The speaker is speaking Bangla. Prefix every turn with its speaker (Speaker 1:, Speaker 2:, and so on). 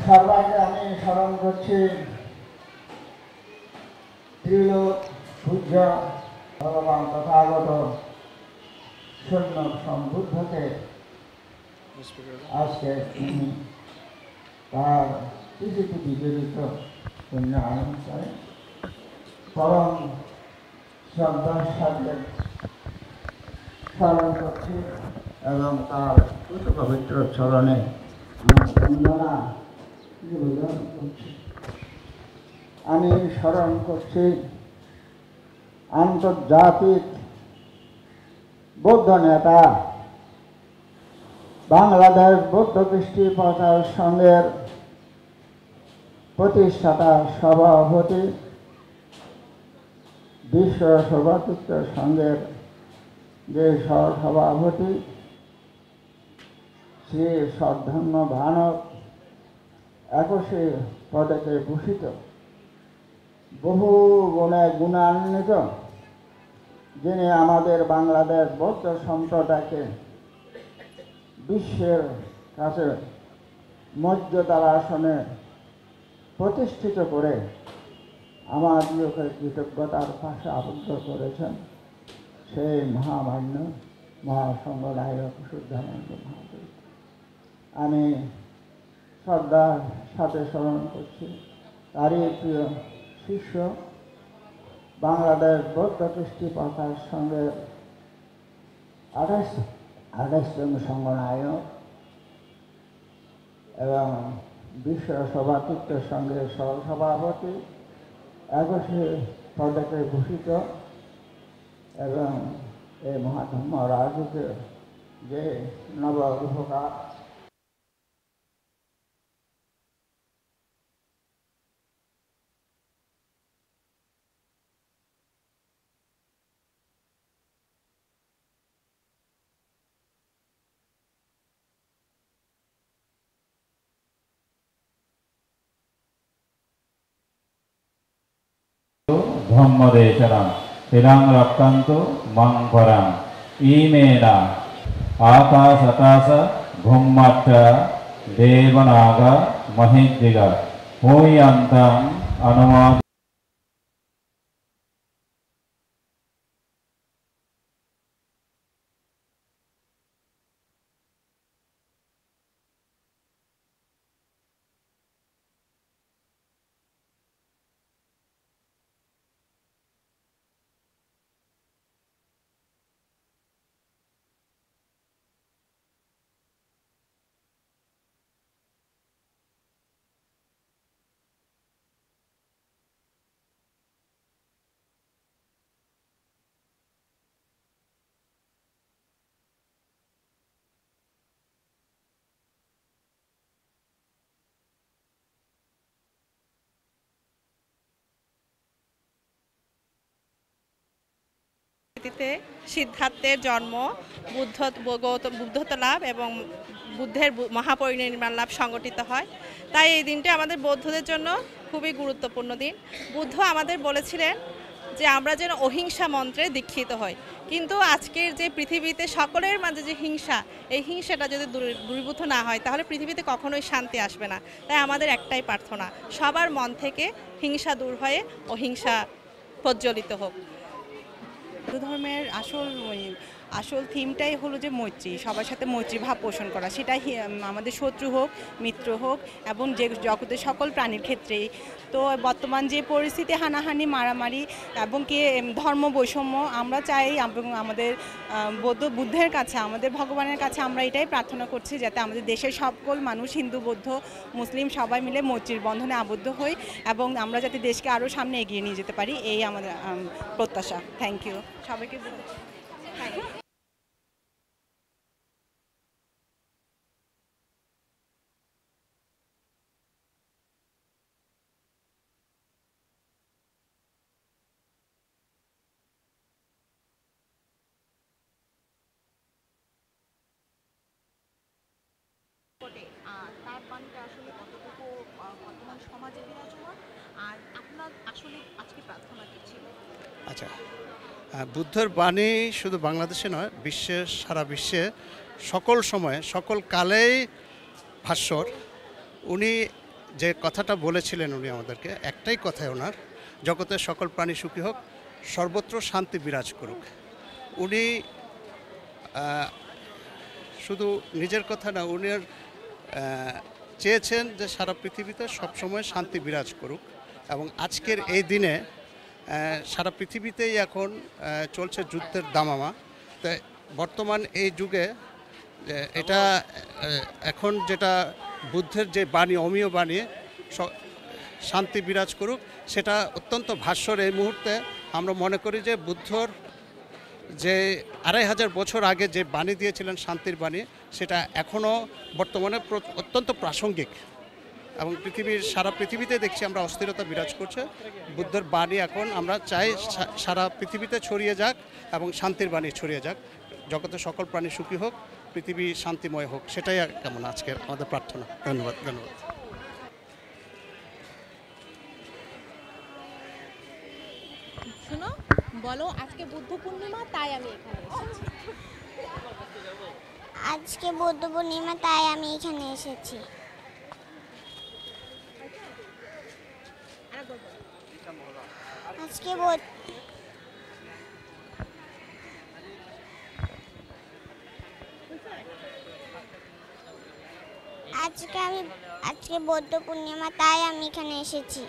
Speaker 1: সর্বাগ্রে আমি স্মরণ করছি ত্রিলোক পূজ্য ভগবান তথাগত শূন্য সম্বুদ্ধকে। আজকে তার তিথিতে বিজড়িত শূন্য অনুষ্ঠানে পরম শ্রদ্ধার সাথে স্মরণ করছি এবং তার পবিত্র চরণে বন্দনা নিবেদন করছি। আমি স্মরণ করছি আন্তর্জাতিক বৌদ্ধ নেতা, বাংলাদেশ বৌদ্ধ কৃষ্টি প্রচার সংঘের প্রতিষ্ঠাতা সভাপতি, বিশ্ব সভাতৃত্ব সংঘের যে সহসভাপতি শ্রী সদ্ধর্ম ভানক, 21 পদকে ভূষিত, বহু গুণে গুণান্বিত, যিনি আমাদের বাংলাদেশ বৌদ্ধ সম্প্রদায়কে বিশ্বের কাছে মর্যাদার আসনে প্রতিষ্ঠিত করে আমাদেরকে কৃতজ্ঞতার পাশে আবদ্ধ করেছেন সেই মহামান্য মহাসংঘ নায়ক শুদ্ধানন্দ মহাদেব। আমি শ্রদ্ধার সাথে স্মরণ করছি তারই প্রিয় শিষ্য, বাংলাদেশ বৌদ্ধ কৃষ্টি প্রচার সংঘের 28তম সংঘনায়ক এবং বিশ্ব সভাতৃত্ব সংঘের সহসভাপতি, 21 পদকে ভূষিত এবং এই মহাধর্ম রাজুকের যে নবগ্রহকার
Speaker 2: ধম্মদেশরাম তিরাং রক্ষান্ত মাং পরাং ইমেনা আকাশ ভূম্মাট্ট দেবনাগ মহিদ্দিগ হূয়ন্তাং অনুমা।
Speaker 3: সিদ্ধার্থের জন্ম, বুদ্ধত্ব লাভ এবং বুদ্ধের মহাপরিনির্বাণ লাভ সংগঠিত হয়। তাই এই দিনটি আমাদের বৌদ্ধদের জন্য খুবই গুরুত্বপূর্ণ দিন। বুদ্ধ আমাদের বলেছিলেন যে আমরা যেন অহিংসা মন্ত্রে দীক্ষিত হই, কিন্তু আজকের যে পৃথিবীতে সকলের মাঝে যে হিংসা, এই হিংসাটা যদি দূরীভূত না হয় তাহলে পৃথিবীতে কখনোই শান্তি আসবে না। তাই আমাদের একটাই প্রার্থনা, সবার মন থেকে হিংসা দূর হয়ে অহিংসা প্রজ্বলিত হোক।
Speaker 4: হিন্দু ধর্মের আসল থিমটাই হলো যে মৈত্রী, সবার সাথে মৈত্রী ভাব পোষণ করা, সেটাই আমাদের শত্রু হোক মিত্র হোক এবং যে জগতের সকল প্রাণীর ক্ষেত্রেই। তো বর্তমান যে পরিস্থিতি, হানাহানি, মারামারি এবং কি ধর্ম বৈষম্য, আমরা চাই এবং আমাদের বুদ্ধের কাছে, আমাদের ভগবানের কাছে আমরা এটাই প্রার্থনা করছি যাতে আমাদের দেশের সকল মানুষ, হিন্দু বৌদ্ধ মুসলিম সবাই মিলে মৈত্রীর বন্ধনে আবদ্ধ হই এবং আমরা যাতে দেশকে আরও সামনে এগিয়ে নিয়ে যেতে পারি, এই আমাদের প্রত্যাশা। থ্যাংক ইউ সবাইকে। তার বাণীটা আসলে কতটুকু
Speaker 5: বর্তমান সমাজে বিরাজমান, আর আপনার আসলে আজকে প্রার্থনা কি ছিল?
Speaker 6: আচ্ছা, বুদ্ধের বাণী শুধু বাংলাদেশে নয়, সারা বিশ্বে সকল সময়ে সকল কালেই ভাস্বর। উনি যে কথাটা বলেছিলেন, উনি আমাদেরকে একটাই কথাই ওনার, জগতের সকল প্রাণী সুখী হোক, সর্বত্র শান্তি বিরাজ করুক। উনি শুধু নিজের কথা না, উনি চেয়েছেন যে সারা পৃথিবীতে সবসময় শান্তি বিরাজ করুক। এবং আজকের এই দিনে সারা পৃথিবীতেই এখন চলছে যুদ্ধের দামামা। তো বর্তমান এই যুগে এটা এখন যেটা বুদ্ধের যে বাণী, অমীয় বাণী, শান্তি বিরাজ করুক, সেটা অত্যন্ত ভাস্বর। এই মুহূর্তে আমরা মনে করি যে বুদ্ধর যে 2500 বছর আগে যে বাণী দিয়েছিলেন, শান্তির বাণী, সেটা এখনও বর্তমানে অত্যন্ত প্রাসঙ্গিক। এবং সারা পৃথিবীতে দেখছি আমরা অস্থিরতা বিরাজ করছে। বুদ্ধের বাণী এখন আমরা চাই সারা পৃথিবীতে ছড়িয়ে যাক এবং শান্তির বাণী ছড়িয়ে যাক, জগতে সকল প্রাণী সুখী হোক, পৃথিবী শান্তিময় হোক, সেটাই কেমন আজকের আমাদের প্রার্থনা। ধন্যবাদ।
Speaker 5: শুনো, বলো আজকে বুদ্ধ পূর্ণিমা, তাই আমি এখানে এসেছি।
Speaker 7: আজকে বৌদ্ধ পূর্ণিমা, তাই আমি এখানে এসেছি। আজকে বৌদ্ধ পূর্ণিমা, তাই আমি এখানে এসেছি।